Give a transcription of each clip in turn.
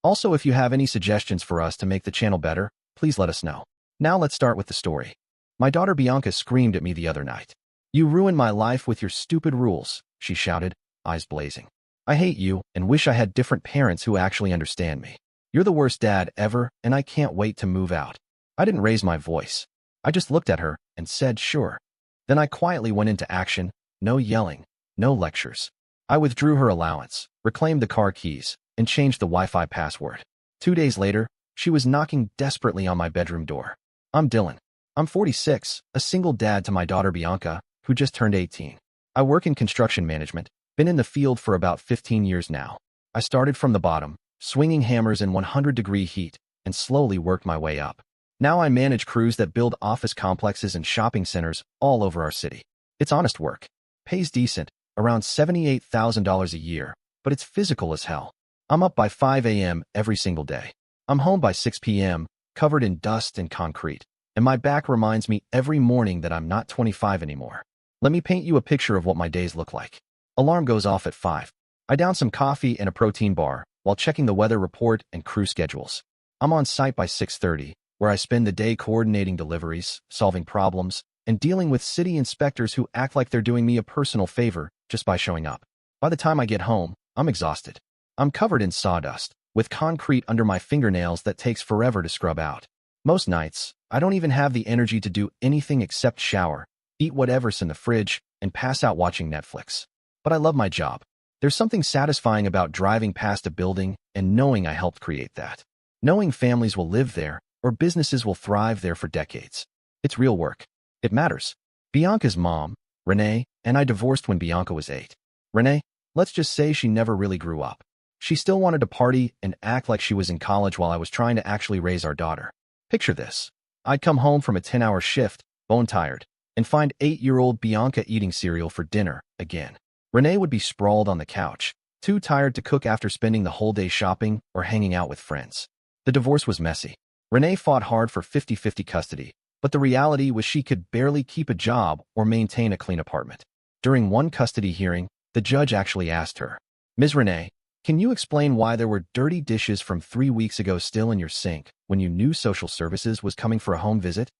Also, if you have any suggestions for us to make the channel better, please let us know. Now let's start with the story. My daughter Bianca screamed at me the other night. "You ruined my life with your stupid rules," she shouted, eyes blazing. "I hate you and wish I had different parents who actually understand me. You're the worst dad ever, and I can't wait to move out." I didn't raise my voice. I just looked at her and said, "Sure." Then I quietly went into action. No yelling, no lectures. I withdrew her allowance, reclaimed the car keys, and changed the Wi-Fi password. 2 days later, she was knocking desperately on my bedroom door. I'm Dylan. I'm 46, a single dad to my daughter Bianca, who just turned 18. I work in construction management, been in the field for about 15 years now. I started from the bottom, swinging hammers in 100-degree heat, and slowly worked my way up. Now I manage crews that build office complexes and shopping centers all over our city. It's honest work. Pays decent, around $78,000 a year, but it's physical as hell. I'm up by 5 a.m. every single day. I'm home by 6 p.m., covered in dust and concrete, and my back reminds me every morning that I'm not 25 anymore. Let me paint you a picture of what my days look like. Alarm goes off at 5. I down some coffee and a protein bar while checking the weather report and crew schedules. I'm on site by 6:30, where I spend the day coordinating deliveries, solving problems, and dealing with city inspectors who act like they're doing me a personal favor just by showing up. By the time I get home, I'm exhausted. I'm covered in sawdust, with concrete under my fingernails that takes forever to scrub out. Most nights, I don't even have the energy to do anything except shower, eat whatever's in the fridge, and pass out watching Netflix. But I love my job. There's something satisfying about driving past a building and knowing I helped create that. Knowing families will live there or businesses will thrive there for decades. It's real work. It matters. Bianca's mom, Renee, and I divorced when Bianca was 8. Renee, let's just say she never really grew up. She still wanted to party and act like she was in college while I was trying to actually raise our daughter. Picture this. I'd come home from a 10-hour shift, bone-tired, and find 8-year-old Bianca eating cereal for dinner again. Renee would be sprawled on the couch, too tired to cook after spending the whole day shopping or hanging out with friends. The divorce was messy. Renee fought hard for 50-50 custody, but the reality was she could barely keep a job or maintain a clean apartment. During one custody hearing, the judge actually asked her, "Ms. Renee, can you explain why there were dirty dishes from 3 weeks ago still in your sink when you knew social services was coming for a home visit?"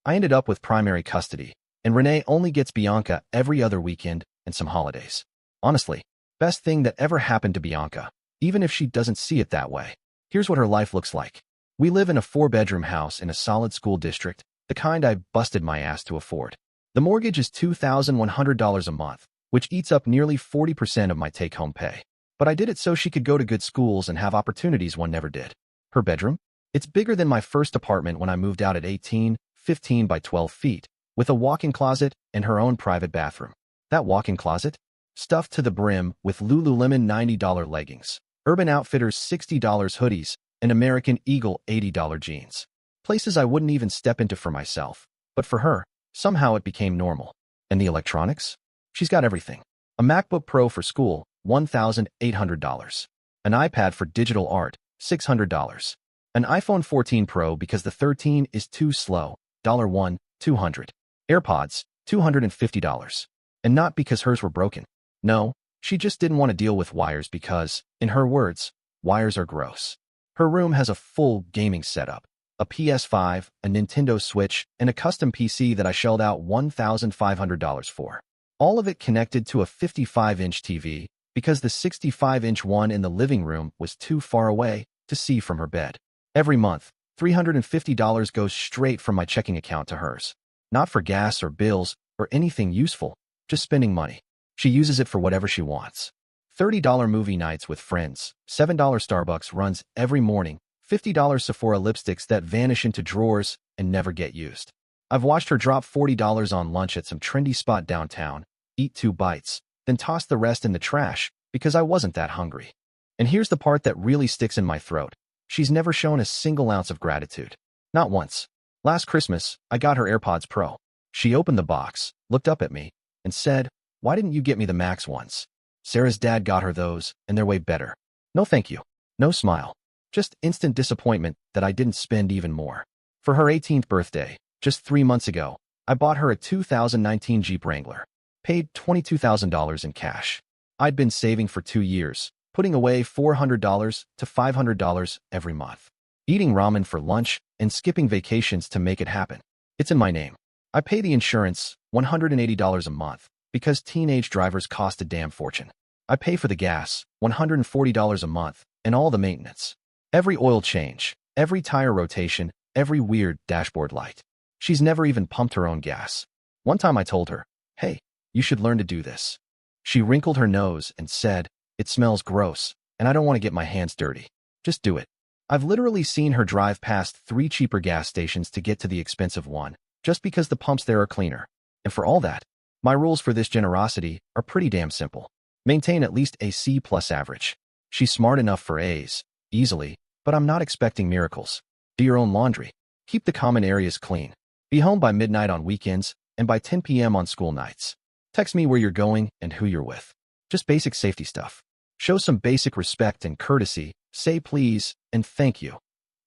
I ended up with primary custody, and Renee only gets Bianca every other weekend and some holidays. Honestly, best thing that ever happened to Bianca, even if she doesn't see it that way. Here's what her life looks like. We live in a 4-bedroom house in a solid school district, the kind I busted my ass to afford. The mortgage is $2,100 a month, which eats up nearly 40% of my take-home pay. But I did it so she could go to good schools and have opportunities one never did. Her bedroom? It's bigger than my first apartment when I moved out at 18, 15 by 12 feet, with a walk-in closet and her own private bathroom. That walk-in closet? Stuffed to the brim with Lululemon $90 leggings, Urban Outfitters $60 hoodies, and American Eagle $80 jeans. Places I wouldn't even step into for myself. But for her, somehow it became normal. And the electronics? She's got everything. A MacBook Pro for school, $1,800. An iPad for digital art, $600. An iPhone 14 Pro because the 13 is too slow, $1, $200. AirPods, $250. And not because hers were broken. No, she just didn't want to deal with wires because, in her words, wires are gross. Her room has a full gaming setup, a PS5, a Nintendo Switch, and a custom PC that I shelled out $1,500 for. All of it connected to a 55-inch TV because the 65-inch one in the living room was too far away to see from her bed. Every month, $350 goes straight from my checking account to hers. Not for gas or bills or anything useful, just spending money. She uses it for whatever she wants. $30 movie nights with friends, $7 Starbucks runs every morning, $50 Sephora lipsticks that vanish into drawers and never get used. I've watched her drop $40 on lunch at some trendy spot downtown, eat 2 bites, then toss the rest in the trash because I wasn't that hungry. And here's the part that really sticks in my throat. She's never shown a single ounce of gratitude. Not once. Last Christmas, I got her AirPods Pro. She opened the box, looked up at me, and said, "Why didn't you get me the Max ones? Sarah's dad got her those, and they're way better." No thank you. No smile. Just instant disappointment that I didn't spend even more. For her 18th birthday, just 3 months ago, I bought her a 2019 Jeep Wrangler. Paid $22,000 in cash. I'd been saving for 2 years, putting away $400 to $500 every month, eating ramen for lunch and skipping vacations to make it happen. It's in my name. I pay the insurance, $180 a month, because teenage drivers cost a damn fortune. I pay for the gas, $140 a month, and all the maintenance. Every oil change, every tire rotation, every weird dashboard light. She's never even pumped her own gas. One time I told her, "Hey, you should learn to do this." She wrinkled her nose and said, "It smells gross, and I don't want to get my hands dirty. Just do it." I've literally seen her drive past 3 cheaper gas stations to get to the expensive one, just because the pumps there are cleaner. And for all that, my rules for this generosity are pretty damn simple. Maintain at least a C+ average. She's smart enough for A's, easily, but I'm not expecting miracles. Do your own laundry. Keep the common areas clean. Be home by midnight on weekends and by 10 p.m. on school nights. Text me where you're going and who you're with. Just basic safety stuff. Show some basic respect and courtesy. Say please and thank you.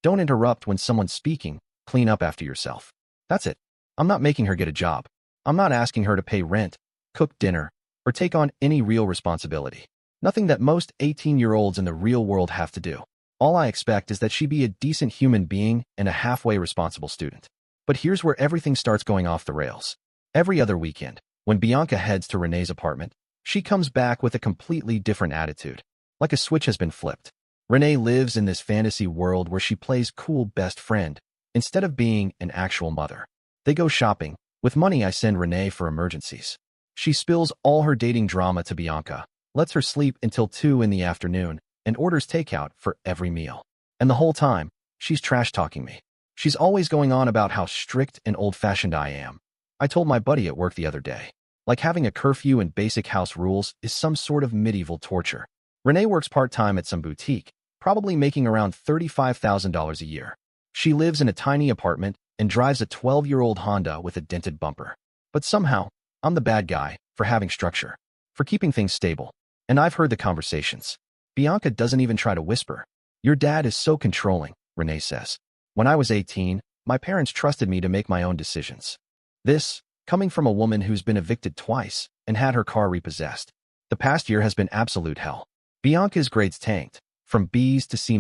Don't interrupt when someone's speaking. Clean up after yourself. That's it. I'm not making her get a job. I'm not asking her to pay rent, cook dinner, or take on any real responsibility. Nothing that most 18-year-olds in the real world have to do. All I expect is that she be a decent human being and a halfway responsible student. But here's where everything starts going off the rails. Every other weekend, when Bianca heads to Renee's apartment, she comes back with a completely different attitude. Like a switch has been flipped. Renee lives in this fantasy world where she plays cool best friend, instead of being an actual mother. They go shopping. With money I send Renee for emergencies. She spills all her dating drama to Bianca, lets her sleep until 2 in the afternoon, and orders takeout for every meal. And the whole time, she's trash-talking me. She's always going on about how strict and old-fashioned I am. I told my buddy at work the other day, like having a curfew and basic house rules is some sort of medieval torture. Renee works part-time at some boutique, probably making around $35,000 a year. She lives in a tiny apartment and drives a 12-year-old Honda with a dented bumper. But somehow, I'm the bad guy for having structure, for keeping things stable. And I've heard the conversations. Bianca doesn't even try to whisper. "Your dad is so controlling," Renee says. "When I was 18, my parents trusted me to make my own decisions." This, coming from a woman who's been evicted twice and had her car repossessed. The past year has been absolute hell. Bianca's grades tanked, from B's to C-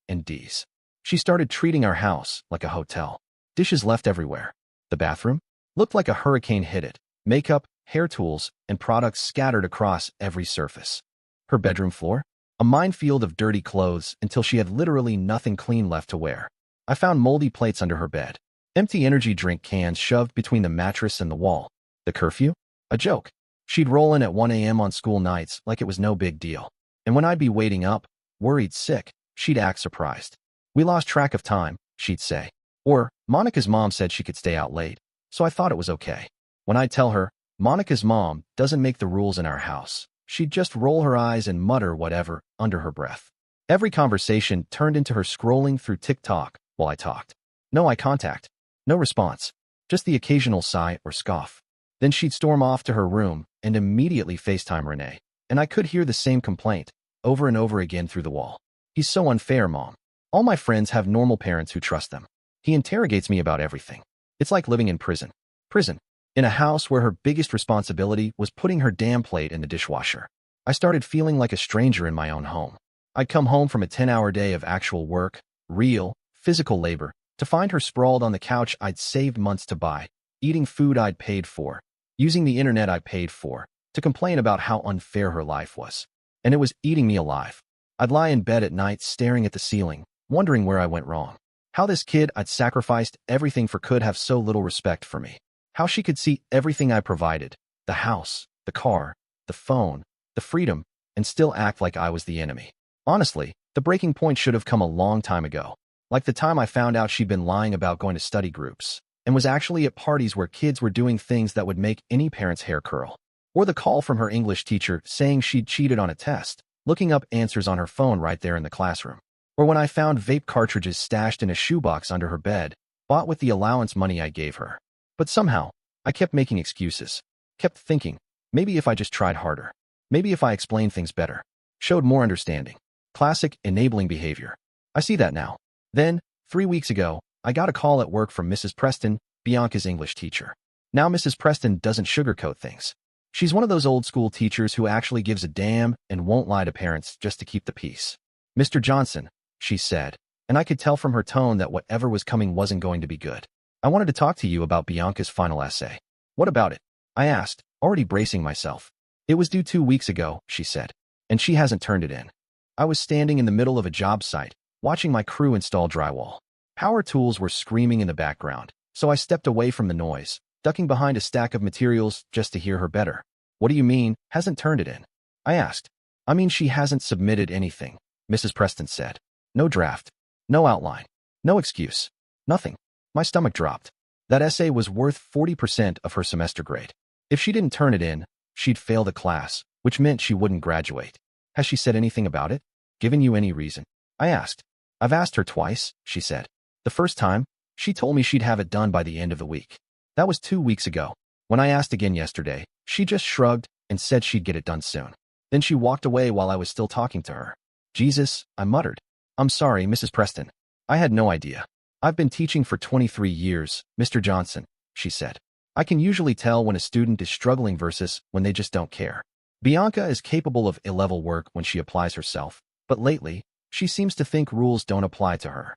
and D's. She started treating our house like a hotel. Dishes left everywhere. The bathroom looked like a hurricane hit it. Makeup, hair tools, and products scattered across every surface. Her bedroom floor? A minefield of dirty clothes until she had literally nothing clean left to wear. I found moldy plates under her bed. Empty energy drink cans shoved between the mattress and the wall. The curfew? A joke. She'd roll in at 1 a.m. on school nights like it was no big deal. And when I'd be waiting up, worried sick, she'd act surprised. "We lost track of time," she'd say. Or, "Monica's mom said she could stay out late, so I thought it was okay." When I'd tell her, "Monica's mom doesn't make the rules in our house," she'd just roll her eyes and mutter whatever under her breath. Every conversation turned into her scrolling through TikTok while I talked. No eye contact. No response. Just the occasional sigh or scoff. Then she'd storm off to her room and immediately FaceTime Renee. And I could hear the same complaint over and over again through the wall. "He's so unfair, Mom. All my friends have normal parents who trust them. He interrogates me about everything. It's like living in prison." Prison. In a house where her biggest responsibility was putting her damn plate in the dishwasher. I started feeling like a stranger in my own home. I'd come home from a 10-hour day of actual work, real, physical labor, to find her sprawled on the couch I'd saved months to buy, eating food I'd paid for, using the internet I paid for, to complain about how unfair her life was. And it was eating me alive. I'd lie in bed at night staring at the ceiling, wondering where I went wrong. How this kid I'd sacrificed everything for could have so little respect for me. How she could see everything I provided, the house, the car, the phone, the freedom, and still act like I was the enemy. Honestly, the breaking point should have come a long time ago. Like the time I found out she'd been lying about going to study groups, and was actually at parties where kids were doing things that would make any parent's hair curl. Or the call from her English teacher saying she'd cheated on a test, looking up answers on her phone right there in the classroom. Or when I found vape cartridges stashed in a shoebox under her bed, bought with the allowance money I gave her. But somehow, I kept making excuses. Kept thinking, maybe if I just tried harder. Maybe if I explained things better. Showed more understanding. Classic enabling behavior. I see that now. Then, 3 weeks ago, I got a call at work from Mrs. Preston, Bianca's English teacher. Now Mrs. Preston doesn't sugarcoat things. She's one of those old school teachers who actually gives a damn and won't lie to parents just to keep the peace. Mr. Johnson, she said, and I could tell from her tone that whatever was coming wasn't going to be good. I wanted to talk to you about Bianca's final essay. What about it? I asked, already bracing myself. It was due 2 weeks ago, she said, and she hasn't turned it in. I was standing in the middle of a job site, watching my crew install drywall. Power tools were screaming in the background, so I stepped away from the noise, ducking behind a stack of materials just to hear her better. What do you mean, hasn't turned it in? I asked. I mean she hasn't submitted anything, Mrs. Preston said. No draft. No outline. No excuse. Nothing. My stomach dropped. That essay was worth 40% of her semester grade. If she didn't turn it in, she'd fail the class, which meant she wouldn't graduate. Has she said anything about it? Given you any reason? I asked. I've asked her twice, she said. The first time, she told me she'd have it done by the end of the week. That was 2 weeks ago. When I asked again yesterday, she just shrugged and said she'd get it done soon. Then she walked away while I was still talking to her. Jesus, I muttered. I'm sorry, Mrs. Preston. I had no idea. I've been teaching for 23 years, Mr. Johnson, she said. I can usually tell when a student is struggling versus when they just don't care. Bianca is capable of A-level work when she applies herself, but lately, she seems to think rules don't apply to her.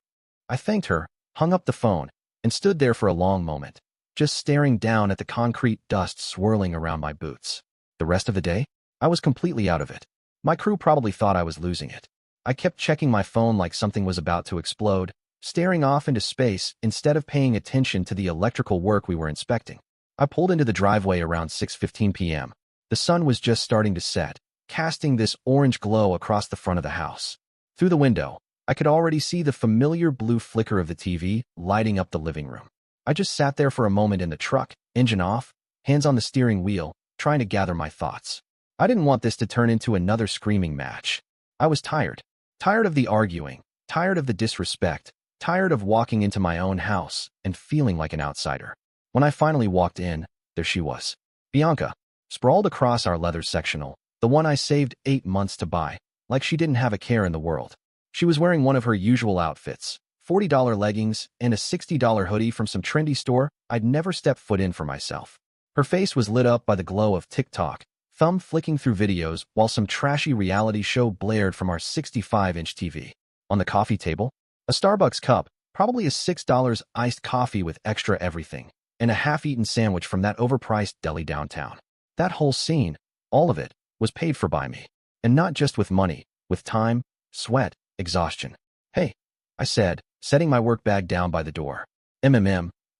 I thanked her, hung up the phone, and stood there for a long moment, just staring down at the concrete dust swirling around my boots. The rest of the day, I was completely out of it. My crew probably thought I was losing it. I kept checking my phone like something was about to explode, staring off into space instead of paying attention to the electrical work we were inspecting. I pulled into the driveway around 6:15 p.m. The sun was just starting to set, casting this orange glow across the front of the house. Through the window, I could already see the familiar blue flicker of the TV lighting up the living room. I just sat there for a moment in the truck, engine off, hands on the steering wheel, trying to gather my thoughts. I didn't want this to turn into another screaming match. I was tired. Tired of the arguing, tired of the disrespect, tired of walking into my own house and feeling like an outsider. When I finally walked in, there she was. Bianca, sprawled across our leather sectional, the one I saved 8 months to buy, like she didn't have a care in the world. She was wearing one of her usual outfits, $40 leggings and a $60 hoodie from some trendy store I'd never stepped foot in for myself. Her face was lit up by the glow of TikTok, thumb flicking through videos while some trashy reality show blared from our 65-inch TV. On the coffee table, a Starbucks cup, probably a $6 iced coffee with extra everything, and a half-eaten sandwich from that overpriced deli downtown. That whole scene, all of it, was paid for by me. And not just with money, with time, sweat, exhaustion. Hey, I said, setting my work bag down by the door.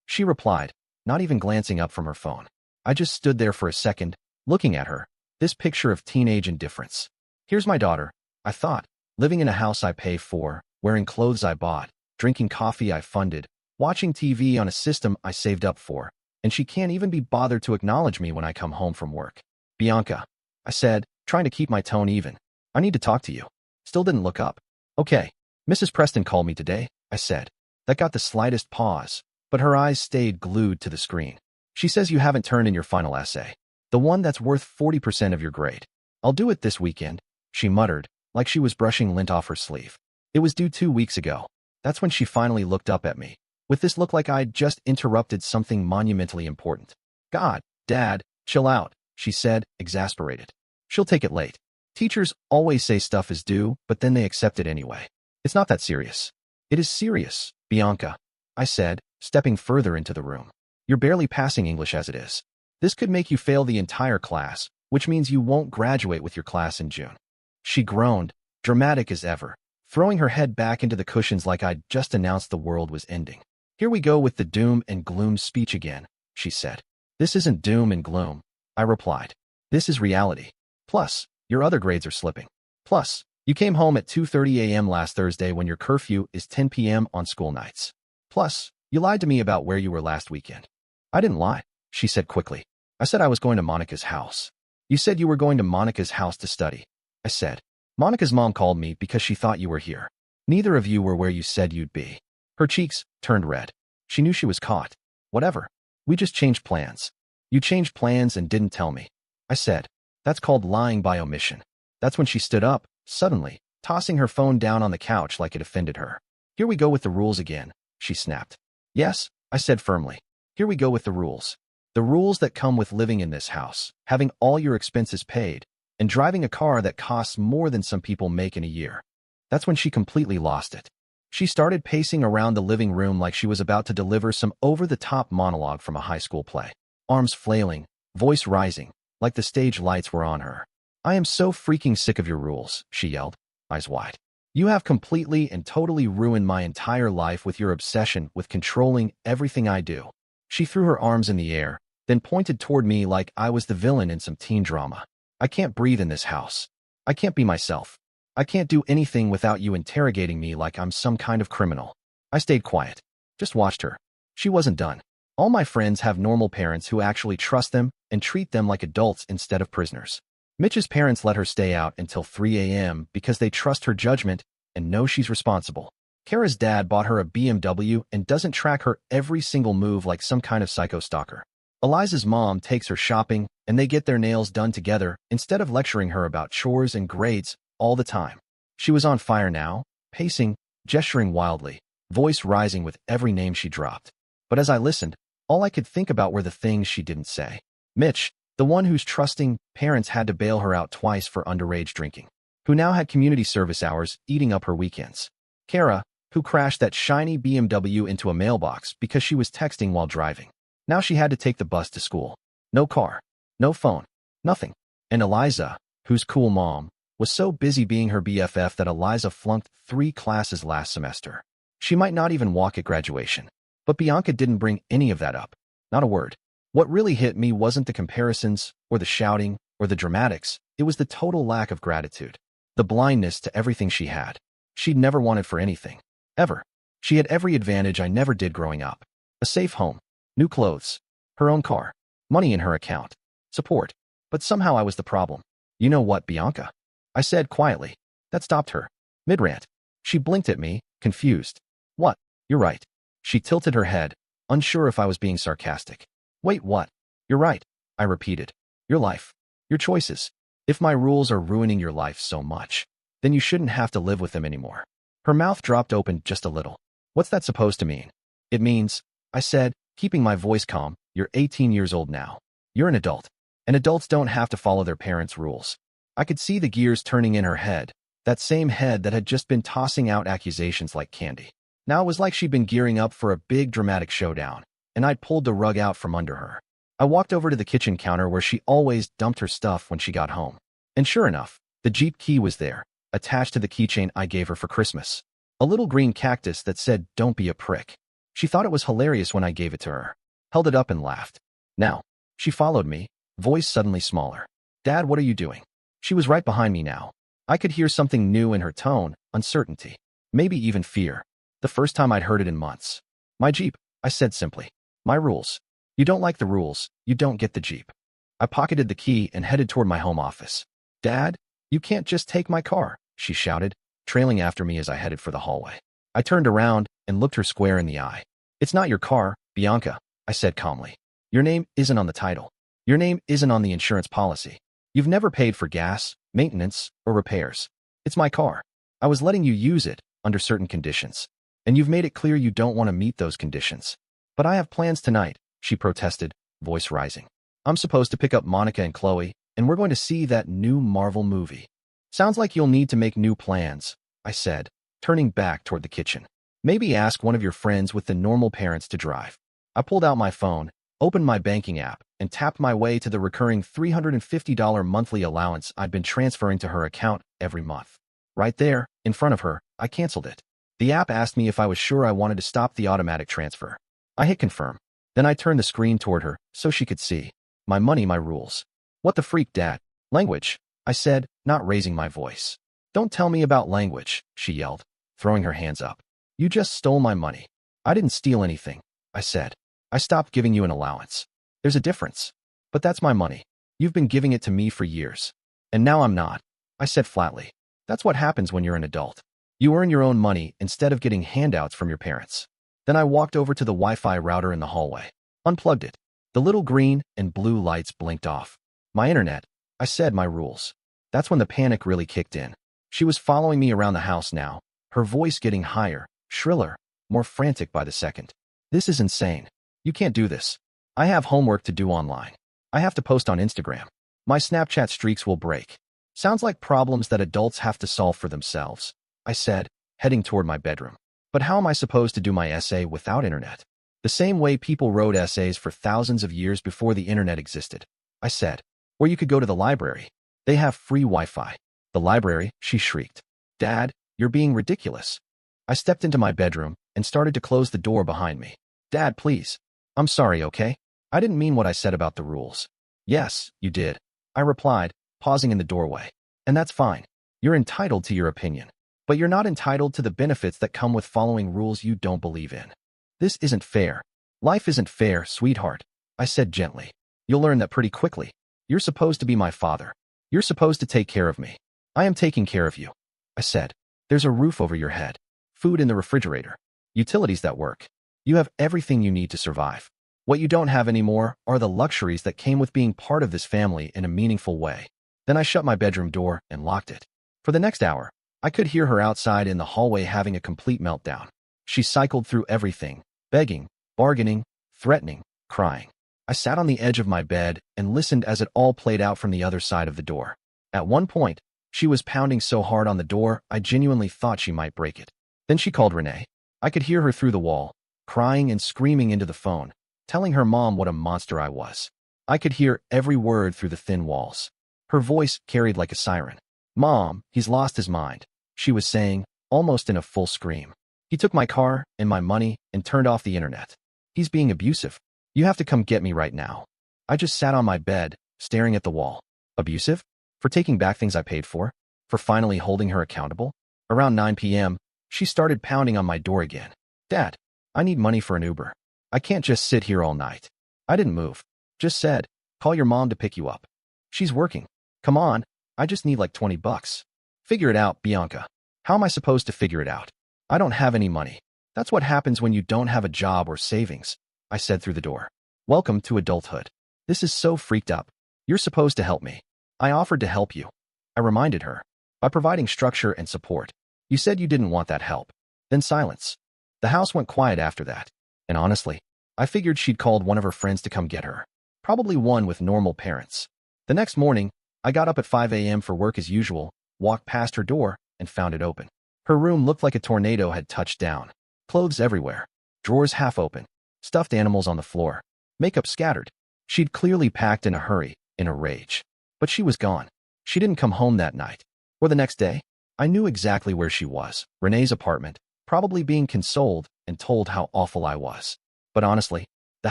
She replied, not even glancing up from her phone. I just stood there for a second, looking at her, this picture of teenage indifference. Here's my daughter, I thought, living in a house I pay for, wearing clothes I bought, drinking coffee I funded, watching TV on a system I saved up for, and she can't even be bothered to acknowledge me when I come home from work. Bianca, I said, trying to keep my tone even. I need to talk to you. Still didn't look up. Okay, Mrs. Preston called me today, I said. That got the slightest pause, but her eyes stayed glued to the screen. She says you haven't turned in your final essay. The one that's worth 40% of your grade. I'll do it this weekend, she muttered, like she was brushing lint off her sleeve. It was due 2 weeks ago. That's when she finally looked up at me, with this look like I'd just interrupted something monumentally important. God, Dad, chill out, she said, exasperated. She'll take it late. Teachers always say stuff is due, but then they accept it anyway. It's not that serious. It is serious, Bianca, I said, stepping further into the room. You're barely passing English as it is. This could make you fail the entire class, which means you won't graduate with your class in June. She groaned, dramatic as ever, throwing her head back into the cushions like I'd just announced the world was ending. Here we go with the doom and gloom speech again, she said. This isn't doom and gloom, I replied. This is reality. Plus, your other grades are slipping. Plus, you came home at 2:30 a.m. last Thursday when your curfew is 10 p.m. on school nights. Plus, you lied to me about where you were last weekend. I didn't lie, she said quickly. I said I was going to Monica's house. You said you were going to Monica's house to study. I said. Monica's mom called me because she thought you were here. Neither of you were where you said you'd be. Her cheeks turned red. She knew she was caught. Whatever. We just changed plans. You changed plans and didn't tell me. I said. That's called lying by omission. That's when she stood up, suddenly, tossing her phone down on the couch like it offended her. Here we go with the rules again, she snapped. Yes, I said firmly. Here we go with the rules. The rules that come with living in this house, having all your expenses paid, and driving a car that costs more than some people make in a year. That's when she completely lost it. She started pacing around the living room like she was about to deliver some over-the-top monologue from a high school play. Arms flailing, voice rising, like the stage lights were on her. "I am so freaking sick of your rules," she yelled, eyes wide. "You have completely and totally ruined my entire life with your obsession with controlling everything I do." She threw her arms in the air, then pointed toward me like I was the villain in some teen drama. "I can't breathe in this house. I can't be myself. I can't do anything without you interrogating me like I'm some kind of criminal." I stayed quiet. Just watched her. She wasn't done. "All my friends have normal parents who actually trust them and treat them like adults instead of prisoners. Mitch's parents let her stay out until 3 a.m. because they trust her judgment and know she's responsible. Kara's dad bought her a BMW and doesn't track her every single move like some kind of psycho stalker. Eliza's mom takes her shopping and they get their nails done together instead of lecturing her about chores and grades all the time." She was on fire now, pacing, gesturing wildly, voice rising with every name she dropped. But as I listened, all I could think about were the things she didn't say. Mitch, the one whose trusting parents had to bail her out twice for underage drinking, who now had community service hours eating up her weekends. Kara, who crashed that shiny BMW into a mailbox because she was texting while driving. Now she had to take the bus to school. No car, no phone, nothing. And Eliza, whose cool mom, was so busy being her BFF that Eliza flunked 3 classes last semester. She might not even walk at graduation. But Bianca didn't bring any of that up. Not a word. What really hit me wasn't the comparisons, or the shouting, or the dramatics. It was the total lack of gratitude. The blindness to everything she had. She'd never wanted for anything. Ever. She had every advantage I never did growing up. A safe home. New clothes. Her own car. Money in her account. Support. But somehow I was the problem. "You know what, Bianca?" I said quietly. That stopped her. Mid-rant. She blinked at me, confused. "What? You're right." She tilted her head, unsure if I was being sarcastic. "Wait, what?" "You're right," I repeated. "Your life. Your choices. If my rules are ruining your life so much, then you shouldn't have to live with them anymore." Her mouth dropped open just a little. "What's that supposed to mean?" "It means," I said, keeping my voice calm, "you're 18 years old now. You're an adult. And adults don't have to follow their parents' rules." I could see the gears turning in her head, that same head that had just been tossing out accusations like candy. Now it was like she'd been gearing up for a big dramatic showdown, and I'd pulled the rug out from under her. I walked over to the kitchen counter where she always dumped her stuff when she got home. And sure enough, the Jeep key was there, attached to the keychain I gave her for Christmas. A little green cactus that said, "Don't be a prick." She thought it was hilarious when I gave it to her, held it up and laughed. Now, she followed me, voice suddenly smaller. "Dad, what are you doing?" She was right behind me now. I could hear something new in her tone, uncertainty, maybe even fear. The first time I'd heard it in months. "My Jeep," I said simply. "My rules. You don't like the rules, you don't get the Jeep." I pocketed the key and headed toward my home office. "Dad, you can't just take my car," she shouted, trailing after me as I headed for the hallway. I turned around and looked her square in the eye. "It's not your car, Bianca," I said calmly. "Your name isn't on the title. Your name isn't on the insurance policy. You've never paid for gas, maintenance, or repairs. It's my car. I was letting you use it under certain conditions. And you've made it clear you don't want to meet those conditions." "But I have plans tonight," she protested, voice rising. "I'm supposed to pick up Monica and Chloe, and we're going to see that new Marvel movie." "Sounds like you'll need to make new plans," I said, turning back toward the kitchen. "Maybe ask one of your friends with the normal parents to drive." I pulled out my phone, opened my banking app, and tapped my way to the recurring $350 monthly allowance I'd been transferring to her account every month. Right there, in front of her, I canceled it. The app asked me if I was sure I wanted to stop the automatic transfer. I hit confirm. Then I turned the screen toward her so she could see. "My money, my rules." "What the freak, Dad?" "Language," I said, not raising my voice. "Don't tell me about language," she yelled, throwing her hands up. "You just stole my money." "I didn't steal anything," I said. "I stopped giving you an allowance." "There's a difference." "But that's my money. You've been giving it to me for years. And now I'm not," I said flatly. "That's what happens when you're an adult. You earn your own money instead of getting handouts from your parents." Then I walked over to the Wi-Fi router in the hallway, unplugged it. The little green and blue lights blinked off. "My internet," I said, "my rules." That's when the panic really kicked in. She was following me around the house now, her voice getting higher, shriller, more frantic by the second. "This is insane. You can't do this." I have homework to do online. I have to post on Instagram. My Snapchat streaks will break. Sounds like problems that adults have to solve for themselves, I said, heading toward my bedroom. But how am I supposed to do my essay without internet? The same way people wrote essays for thousands of years before the internet existed, I said. Or you could go to the library. They have free Wi-Fi. The library, she shrieked. Dad, you're being ridiculous. I stepped into my bedroom and started to close the door behind me. Dad, please. I'm sorry, okay? I didn't mean what I said about the rules. Yes, you did, I replied, pausing in the doorway. And that's fine. You're entitled to your opinion. But you're not entitled to the benefits that come with following rules you don't believe in. This isn't fair. Life isn't fair, sweetheart, I said gently. You'll learn that pretty quickly. You're supposed to be my father. You're supposed to take care of me. I am taking care of you, I said. There's a roof over your head, food in the refrigerator, utilities that work. You have everything you need to survive. What you don't have anymore are the luxuries that came with being part of this family in a meaningful way. Then I shut my bedroom door and locked it. For the next hour, I could hear her outside in the hallway having a complete meltdown. She cycled through everything, begging, bargaining, threatening, crying. I sat on the edge of my bed and listened as it all played out from the other side of the door. At one point, she was pounding so hard on the door, I genuinely thought she might break it. Then she called Renee. I could hear her through the wall, crying and screaming into the phone, telling her mom what a monster I was. I could hear every word through the thin walls. Her voice carried like a siren. Mom, he's lost his mind, she was saying, almost in a full scream. He took my car and my money and turned off the internet. He's being abusive. You have to come get me right now. I just sat on my bed, staring at the wall. Abusive? For taking back things I paid for? For finally holding her accountable? Around 9 p.m., she started pounding on my door again. Dad, I need money for an Uber. I can't just sit here all night. I didn't move. Just said, call your mom to pick you up. She's working. Come on, I just need like $20. Figure it out, Bianca. How am I supposed to figure it out? I don't have any money. That's what happens when you don't have a job or savings, I said through the door. Welcome to adulthood. This is so freaked up. You're supposed to help me. I offered to help you. I reminded her. By providing structure and support. You said you didn't want that help. Then silence. The house went quiet after that. And honestly, I figured she'd called one of her friends to come get her. Probably one with normal parents. The next morning, I got up at 5 a.m. for work as usual, walked past her door, and found it open. Her room looked like a tornado had touched down. Clothes everywhere. Drawers half open. Stuffed animals on the floor. Makeup scattered. She'd clearly packed in a hurry, in a rage. But she was gone. She didn't come home that night. Or the next day. I knew exactly where she was. Renee's apartment, probably being consoled and told how awful I was. But honestly, the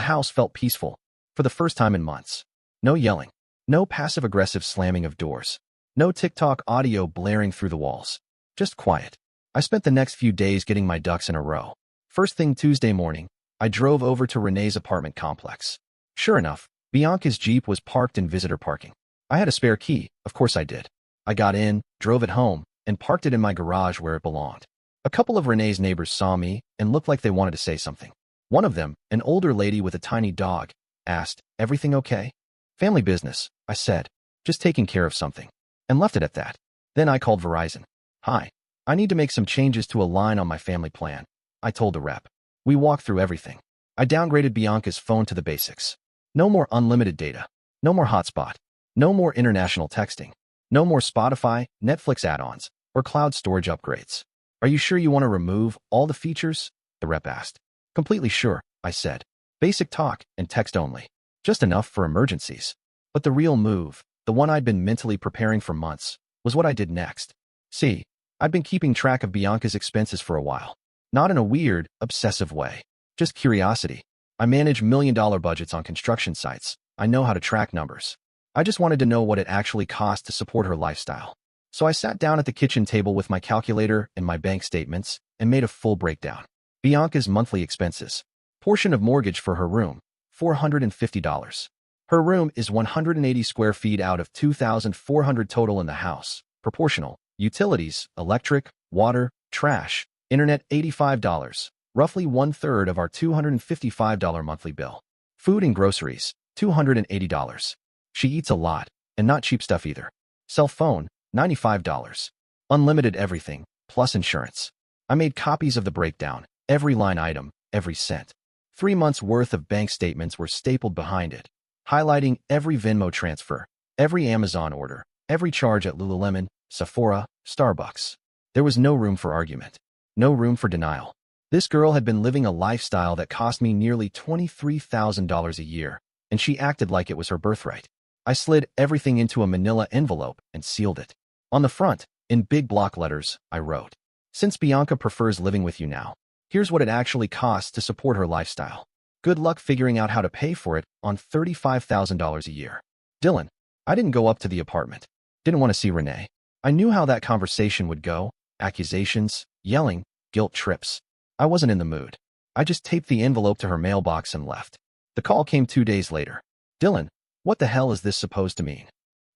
house felt peaceful. For the first time in months. No yelling. No passive-aggressive slamming of doors. No TikTok audio blaring through the walls. Just quiet. I spent the next few days getting my ducks in a row. First thing Tuesday morning, I drove over to Renee's apartment complex. Sure enough, Bianca's Jeep was parked in visitor parking. I had a spare key, of course I did. I got in, drove it home, and parked it in my garage where it belonged. A couple of Renee's neighbors saw me and looked like they wanted to say something. One of them, an older lady with a tiny dog, asked, "Everything okay?" "Family business," I said, "just taking care of something," and left it at that. Then I called Verizon. "Hi, I need to make some changes to a line on my family plan," I told the rep. We walked through everything. I downgraded Bianca's phone to the basics. No more unlimited data. No more hotspot. No more international texting. No more Spotify, Netflix add-ons, or cloud storage upgrades. "Are you sure you want to remove all the features?" the rep asked. "Completely sure," I said. "Basic talk and text only. Just enough for emergencies." But the real move, the one I'd been mentally preparing for months, was what I did next. See, I'd been keeping track of Bianca's expenses for a while. Not in a weird, obsessive way. Just curiosity. I manage million-dollar budgets on construction sites. I know how to track numbers. I just wanted to know what it actually cost to support her lifestyle. So I sat down at the kitchen table with my calculator and my bank statements and made a full breakdown. Bianca's monthly expenses. Portion of mortgage for her room, $450. Her room is 180 square feet out of 2,400 total in the house. Proportional. Utilities, electric, water, trash, internet, $85. Roughly 1/3 of our $255 monthly bill. Food and groceries, $280. She eats a lot, and not cheap stuff either. Cell phone, $95. Unlimited everything, plus insurance. I made copies of the breakdown, every line item, every cent. 3 months' worth of bank statements were stapled behind it, highlighting every Venmo transfer, every Amazon order, every charge at Lululemon, Sephora, Starbucks. There was no room for argument, no room for denial. This girl had been living a lifestyle that cost me nearly $23,000 a year, and she acted like it was her birthright. I slid everything into a manila envelope and sealed it. On the front, in big block letters, I wrote, "Since Bianca prefers living with you now, here's what it actually costs to support her lifestyle. Good luck figuring out how to pay for it on $35,000 a year. Dylan." I didn't go up to the apartment. Didn't want to see Renee. I knew how that conversation would go. Accusations, yelling, guilt trips. I wasn't in the mood. I just taped the envelope to her mailbox and left. The call came 2 days later. "Dylan, what the hell is this supposed to mean?"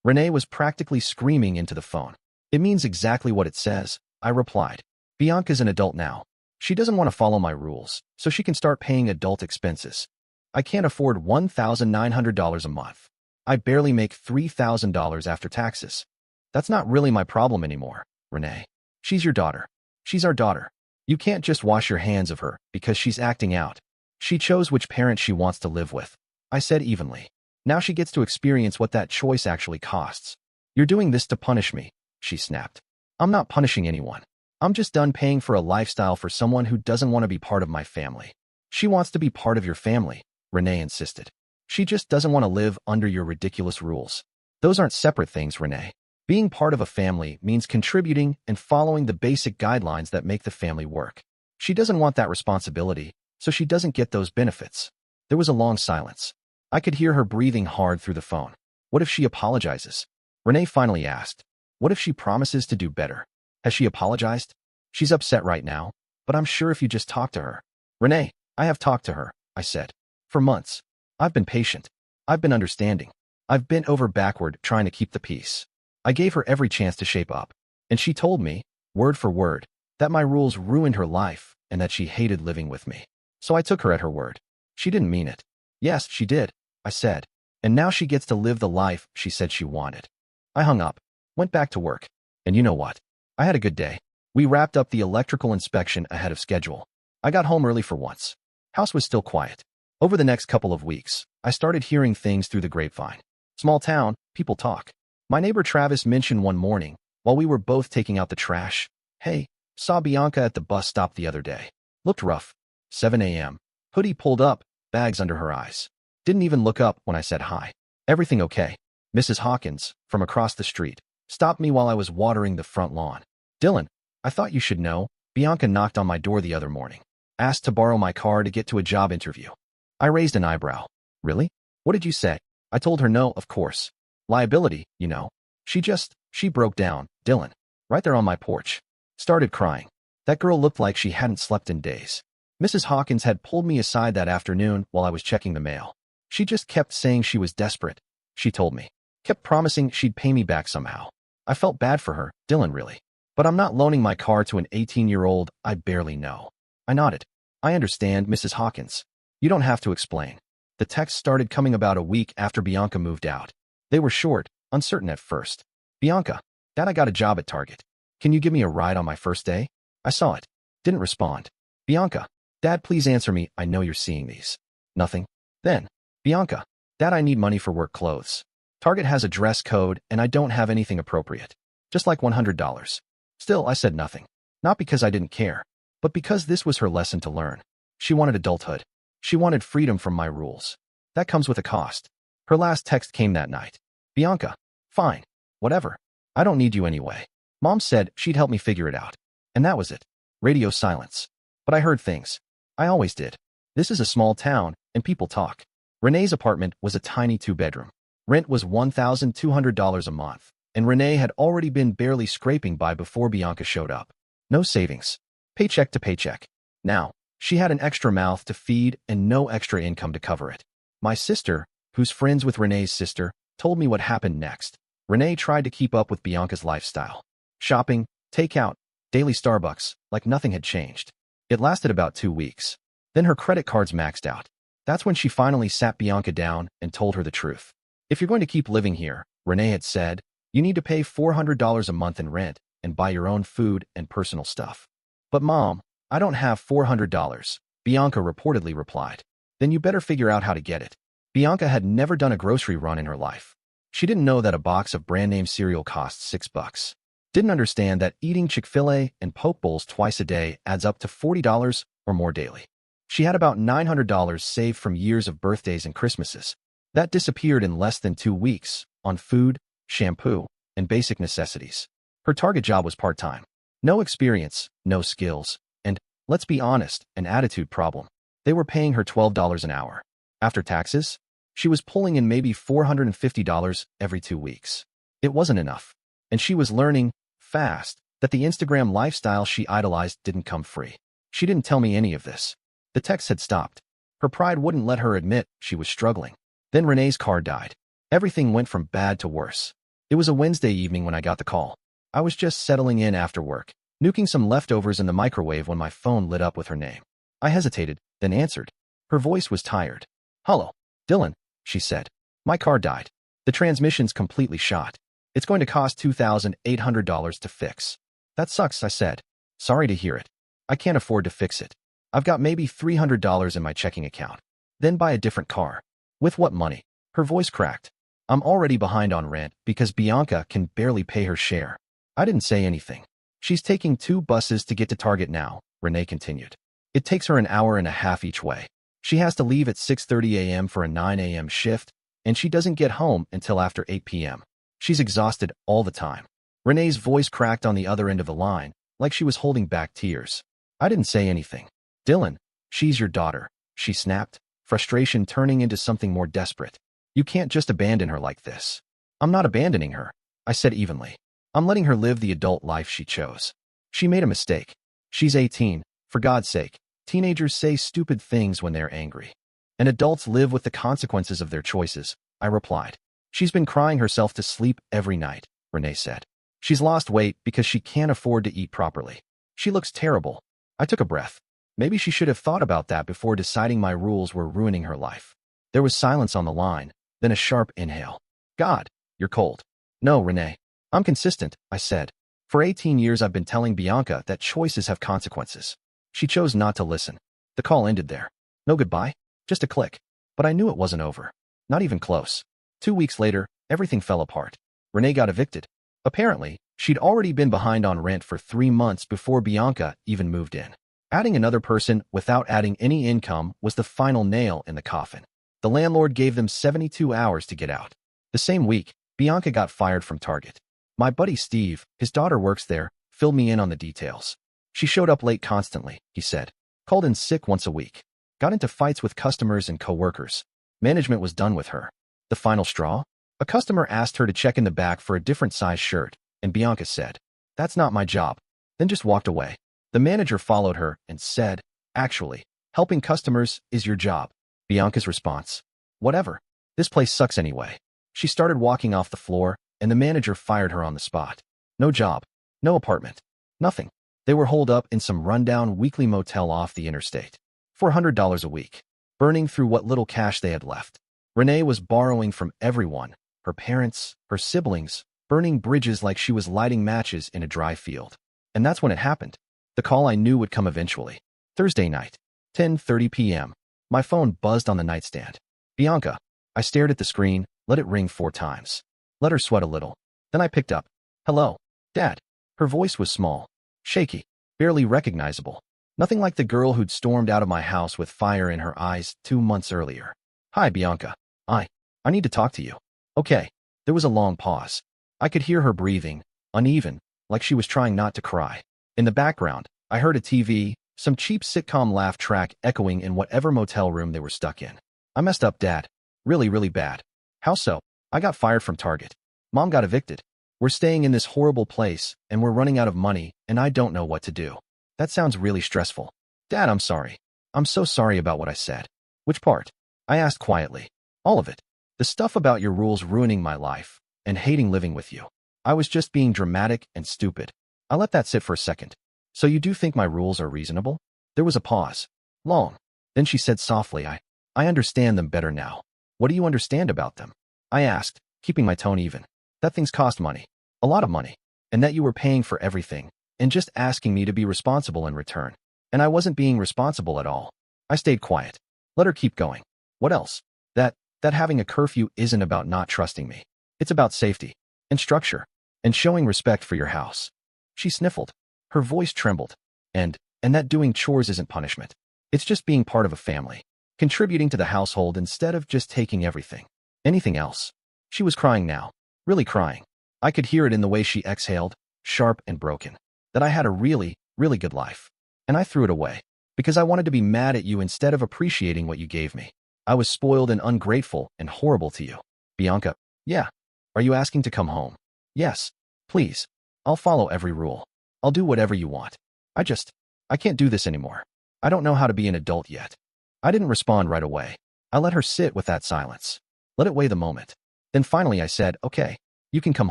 Renee was practically screaming into the phone. "It means exactly what it says," I replied. "Bianca's an adult now. She doesn't want to follow my rules, so she can start paying adult expenses. I can't afford $1,900 a month. I barely make $3,000 after taxes. That's not really my problem anymore, Renee. She's your daughter. She's our daughter. You can't just wash your hands of her because she's acting out. She chose which parent she wants to live with," I said evenly. "Now she gets to experience what that choice actually costs." "You're doing this to punish me," she snapped. "I'm not punishing anyone. I'm just done paying for a lifestyle for someone who doesn't want to be part of my family." "She wants to be part of your family," Renee insisted. "She just doesn't want to live under your ridiculous rules." "Those aren't separate things, Renee. Being part of a family means contributing and following the basic guidelines that make the family work. She doesn't want that responsibility, so she doesn't get those benefits." There was a long silence. I could hear her breathing hard through the phone. "What if she apologizes?" Renee finally asked. "What if she promises to do better? Has she apologized?" "She's upset right now, but I'm sure if you just talk to her." "Renee, I have talked to her," I said. "For months. I've been patient. I've been understanding. I've bent over backward trying to keep the peace. I gave her every chance to shape up, and she told me, word for word, that my rules ruined her life and that she hated living with me. So I took her at her word. She didn't mean it." "Yes, she did," I said. "And now she gets to live the life she said she wanted." I hung up, went back to work, and you know what? I had a good day. We wrapped up the electrical inspection ahead of schedule. I got home early for once. House was still quiet. Over the next couple of weeks, I started hearing things through the grapevine. Small town, people talk. My neighbor Travis mentioned one morning, while we were both taking out the trash, "Hey, saw Bianca at the bus stop the other day. Looked rough. 7 a.m. Hoodie pulled up, bags under her eyes. Didn't even look up when I said hi. Everything okay?" Mrs. Hawkins, from across the street, stopped me while I was watering the front lawn. "Dylan, I thought you should know, Bianca knocked on my door the other morning. Asked to borrow my car to get to a job interview." I raised an eyebrow. "Really? What did you say?" I told her no, of course. Liability, you know. She broke down, Dylan, right there on my porch. Started crying. That girl looked like she hadn't slept in days. Mrs. Hawkins had pulled me aside that afternoon while I was checking the mail. She just kept saying she was desperate, she told me. Kept promising she'd pay me back somehow. I felt bad for her, Dylan really. "But I'm not loaning my car to an 18-year-old I barely know." I nodded. "I understand, Mrs. Hawkins. You don't have to explain." The texts started coming about a week after Bianca moved out. They were short, uncertain at first. "Bianca, Dad, I got a job at Target. Can you give me a ride on my first day?" I saw it. Didn't respond. "Bianca, Dad, please answer me. I know you're seeing these." Nothing. Then, "Bianca, Dad, I need money for work clothes. Target has a dress code and I don't have anything appropriate. Just like $100. Still, I said nothing. Not because I didn't care, but because this was her lesson to learn. She wanted adulthood. She wanted freedom from my rules. That comes with a cost. Her last text came that night. "Bianca, fine. Whatever. I don't need you anyway. Mom said she'd help me figure it out." And that was it. Radio silence. But I heard things. I always did. This is a small town, and people talk. Renee's apartment was a tiny 2-bedroom. Rent was $1,200 a month, and Renee had already been barely scraping by before Bianca showed up. No savings. Paycheck to paycheck. Now, she had an extra mouth to feed and no extra income to cover it. My sister, who's friends with Renee's sister, told me what happened next. Renee tried to keep up with Bianca's lifestyle. Shopping, takeout, daily Starbucks, like nothing had changed. It lasted about 2 weeks. Then her credit cards maxed out. That's when she finally sat Bianca down and told her the truth. "If you're going to keep living here," Renee had said, "you need to pay $400 a month in rent and buy your own food and personal stuff." "But Mom, I don't have $400, Bianca reportedly replied. Then you better figure out how to get it. Bianca had never done a grocery run in her life. She didn't know that a box of brand-name cereal costs $6. Didn't understand that eating Chick-fil-A and poke bowls twice a day adds up to $40 or more daily. She had about $900 saved from years of birthdays and Christmases. That disappeared in less than 2 weeks on food, shampoo, and basic necessities. Her Target job was part-time. No experience, no skills, and, let's be honest, an attitude problem. They were paying her $12 an hour. After taxes, she was pulling in maybe $450 every 2 weeks. It wasn't enough. And she was learning, fast, that the Instagram lifestyle she idolized didn't come free. She didn't tell me any of this. The texts had stopped. Her pride wouldn't let her admit she was struggling. Then Renee's car died. Everything went from bad to worse. It was a Wednesday evening when I got the call. I was just settling in after work, nuking some leftovers in the microwave when my phone lit up with her name. I hesitated, then answered. Her voice was tired. "Hello, Dylan," she said. "My car died. The transmission's completely shot. It's going to cost $2,800 to fix." "That sucks," I said. "Sorry to hear it. I can't afford to fix it. I've got maybe $300 in my checking account. Then buy a different car." "With what money?" Her voice cracked. "I'm already behind on rent because Bianca can barely pay her share." I didn't say anything. "She's taking 2 buses to get to Target now," Renee continued. "It takes her an hour and a half each way. She has to leave at 6:30 a.m. for a 9 a.m. shift, and she doesn't get home until after 8 p.m. She's exhausted all the time." Renee's voice cracked on the other end of the line, like she was holding back tears. I didn't say anything. "Dylan, she's your daughter," she snapped, frustration turning into something more desperate. "You can't just abandon her like this." "I'm not abandoning her," I said evenly. "I'm letting her live the adult life she chose. She made a mistake. She's 18, for God's sake. Teenagers say stupid things when they're angry. And adults live with the consequences of their choices," I replied. "She's been crying herself to sleep every night," Renee said. "She's lost weight because she can't afford to eat properly. She looks terrible." I took a breath. Maybe she should have thought about that before deciding my rules were ruining her life. There was silence on the line, then a sharp inhale. "God, you're cold." "No, Renee. I'm consistent," I said. "For 18 years I've been telling Bianca that choices have consequences." She chose not to listen. The call ended there. No goodbye, just a click. But I knew it wasn't over. Not even close. 2 weeks later, everything fell apart. Renee got evicted. Apparently, she'd already been behind on rent for 3 months before Bianca even moved in. Adding another person without adding any income was the final nail in the coffin. The landlord gave them 72 hours to get out. The same week, Bianca got fired from Target. My buddy Steve, his daughter works there, filled me in on the details. "She showed up late constantly," he said. "Called in sick once a week. Got into fights with customers and coworkers. Management was done with her. The final straw? A customer asked her to check in the back for a different size shirt, and Bianca said, 'That's not my job,' then just walked away. The manager followed her and said, 'Actually, helping customers is your job.' Bianca's response, 'Whatever. This place sucks anyway.' She started walking off the floor, and the manager fired her on the spot. No job, no apartment, nothing. They were holed up in some rundown weekly motel off the interstate. $400 a week, burning through what little cash they had left. Renee was borrowing from everyone, her parents, her siblings, burning bridges like she was lighting matches in a dry field. And that's when it happened. The call I knew would come eventually. Thursday night, 10:30 p.m. My phone buzzed on the nightstand. "Bianca." I stared at the screen, let it ring 4 times. Let her sweat a little. Then I picked up. "Hello, Dad." Her voice was small, shaky, barely recognizable. Nothing like the girl who'd stormed out of my house with fire in her eyes 2 months earlier. "Hi, Bianca. I need to talk to you." "Okay." There was a long pause. I could hear her breathing, uneven, like she was trying not to cry. In the background, I heard a TV, some cheap sitcom laugh track echoing in whatever motel room they were stuck in. "I messed up, Dad. Really, really bad." "How so?" "I got fired from Target. Mom got evicted. We're staying in this horrible place, and we're running out of money, and I don't know what to do." "That sounds really stressful." "Dad, I'm sorry. I'm so sorry about what I said." "Which part?" I asked quietly. "All of it. The stuff about your rules ruining my life, and hating living with you. I was just being dramatic and stupid." I let that sit for a second. "So you do think my rules are reasonable?" There was a pause. Long. Then she said softly, I understand them better now." "What do you understand about them?" I asked, keeping my tone even. "That things cost money. A lot of money. And that you were paying for everything, and just asking me to be responsible in return. And I wasn't being responsible at all." I stayed quiet. Let her keep going. What else? That having a curfew isn't about not trusting me. It's about safety and structure and showing respect for your house. She sniffled. Her voice trembled. And that doing chores isn't punishment. It's just being part of a family, contributing to the household instead of just taking everything. Anything else? She was crying now, really crying. I could hear it in the way she exhaled, sharp and broken, that I had a really, really good life. And I threw it away because I wanted to be mad at you instead of appreciating what you gave me. I was spoiled and ungrateful and horrible to you. Bianca, yeah. Are you asking to come home? Yes. Please. I'll follow every rule. I'll do whatever you want. I can't do this anymore. I don't know how to be an adult yet. I didn't respond right away. I let her sit with that silence. Let it weigh the moment. Then finally I said, okay, you can come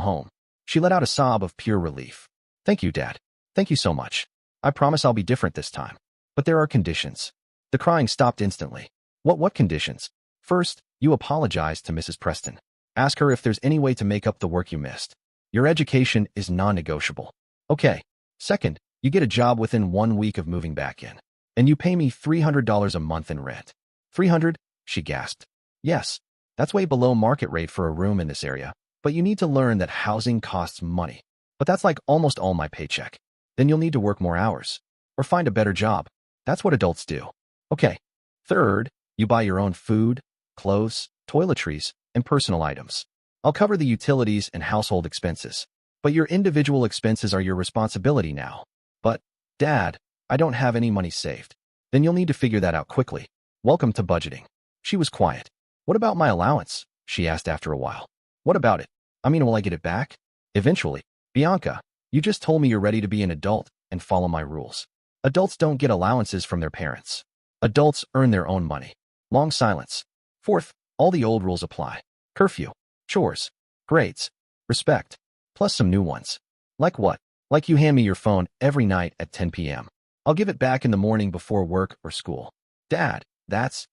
home. She let out a sob of pure relief. Thank you, Dad. Thank you so much. I promise I'll be different this time. But there are conditions. The crying stopped instantly. What conditions? First, you apologize to Mrs. Preston. Ask her if there's any way to make up the work you missed. Your education is non-negotiable. Okay. Second, you get a job within 1 week of moving back in. And you pay me $300 a month in rent. 300? She gasped. Yes. That's way below market rate for a room in this area. But you need to learn that housing costs money. But that's like almost all my paycheck. Then you'll need to work more hours. Or find a better job. That's what adults do. Okay. Third, you buy your own food, clothes, toiletries, and personal items. I'll cover the utilities and household expenses. But your individual expenses are your responsibility now. But, Dad, I don't have any money saved. Then you'll need to figure that out quickly. Welcome to budgeting. She was quiet. What about my allowance? She asked after a while. What about it? I mean, will I get it back? Eventually. Bianca, you just told me you're ready to be an adult and follow my rules. Adults don't get allowances from their parents. Adults earn their own money. Long silence. Fourth, all the old rules apply. Curfew, chores, grades, respect, plus some new ones. Like what? Like you hand me your phone every night at 10 p.m. I'll give it back in the morning before work or school. Dad,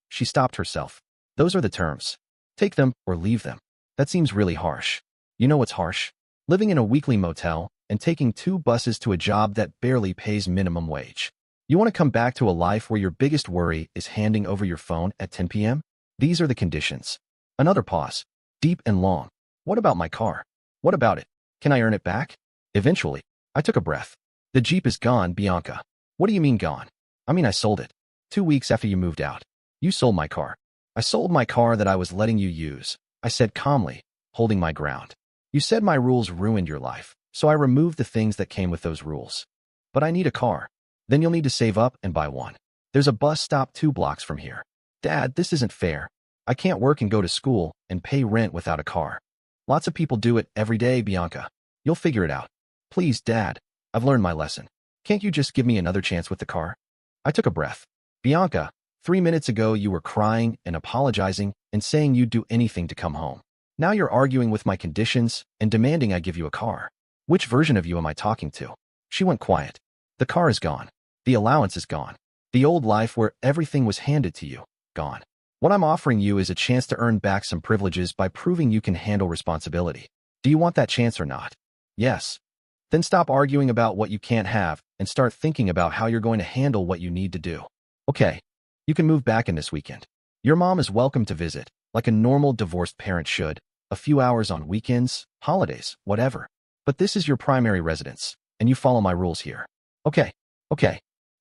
she stopped herself. Those are the terms. Take them or leave them. That seems really harsh. You know what's harsh? Living in a weekly motel and taking 2 buses to a job that barely pays minimum wage. You want to come back to a life where your biggest worry is handing over your phone at 10 p.m.? These are the conditions. Another pause. Deep and long. What about my car? What about it? Can I earn it back? Eventually, I took a breath. The Jeep is gone, Bianca. What do you mean gone? I mean I sold it. 2 weeks after you moved out. You sold my car. I sold my car that I was letting you use, I said calmly, holding my ground. You said my rules ruined your life, so I removed the things that came with those rules. But I need a car. Then you'll need to save up and buy one. There's a bus stop 2 blocks from here. Dad, this isn't fair. I can't work and go to school and pay rent without a car. Lots of people do it every day, Bianca. You'll figure it out. Please, Dad, I've learned my lesson. Can't you just give me another chance with the car? I took a breath. Bianca, 3 minutes ago you were crying and apologizing and saying you'd do anything to come home. Now you're arguing with my conditions and demanding I give you a car. Which version of you am I talking to? She went quiet. The car is gone. The allowance is gone. The old life where everything was handed to you, gone. What I'm offering you is a chance to earn back some privileges by proving you can handle responsibility. Do you want that chance or not? Yes. Then stop arguing about what you can't have and start thinking about how you're going to handle what you need to do. Okay. You can move back in this weekend. Your mom is welcome to visit, like a normal divorced parent should, a few hours on weekends, holidays, whatever. But this is your primary residence, and you follow my rules here. Okay.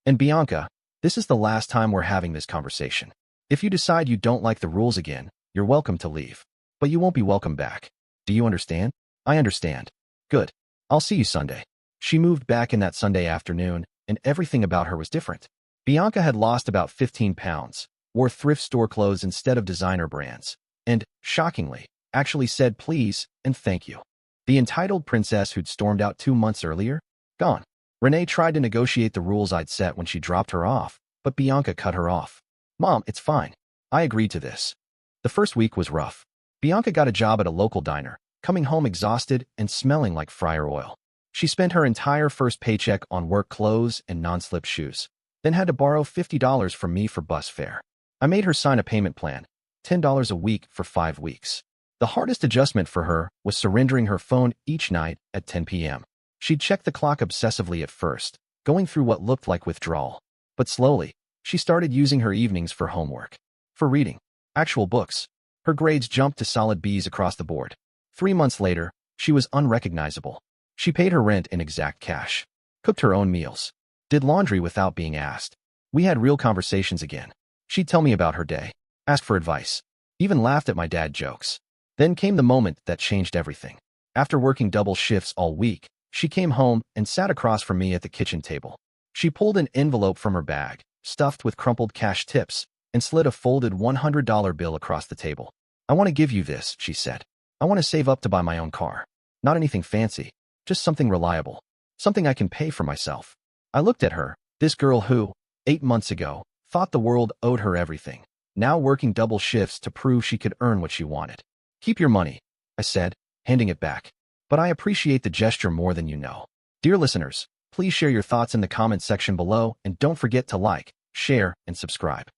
And Bianca, this is the last time we're having this conversation. If you decide you don't like the rules again, you're welcome to leave. But you won't be welcome back. Do you understand? I understand. Good. I'll see you Sunday. She moved back in that Sunday afternoon, and everything about her was different. Bianca had lost about 15 pounds, wore thrift store clothes instead of designer brands, and, shockingly, actually said please and thank you. The entitled princess who'd stormed out 2 months earlier? Gone. Renee tried to negotiate the rules I'd set when she dropped her off, but Bianca cut her off. Mom, it's fine. I agreed to this. The first week was rough. Bianca got a job at a local diner, coming home exhausted and smelling like fryer oil. She spent her entire first paycheck on work clothes and non-slip shoes, then had to borrow $50 from me for bus fare. I made her sign a payment plan, $10 a week for 5 weeks. The hardest adjustment for her was surrendering her phone each night at 10 p.m. She'd check the clock obsessively at first, going through what looked like withdrawal. But slowly, she started using her evenings for homework. For reading. Actual books. Her grades jumped to solid B's across the board. 3 months later, she was unrecognizable. She paid her rent in exact cash. Cooked her own meals. Did laundry without being asked. We had real conversations again. She'd tell me about her day. Ask for advice. Even laughed at my dad jokes. Then came the moment that changed everything. After working double shifts all week, she came home and sat across from me at the kitchen table. She pulled an envelope from her bag, stuffed with crumpled cash tips, and slid a folded $100 bill across the table. I want to give you this, she said. I want to save up to buy my own car. Not anything fancy, just something reliable. Something I can pay for myself. I looked at her, this girl who, 8 months ago, thought the world owed her everything, now working double shifts to prove she could earn what she wanted. Keep your money, I said, handing it back. But I appreciate the gesture more than you know. Dear listeners, please share your thoughts in the comments section below and don't forget to like, share, and subscribe.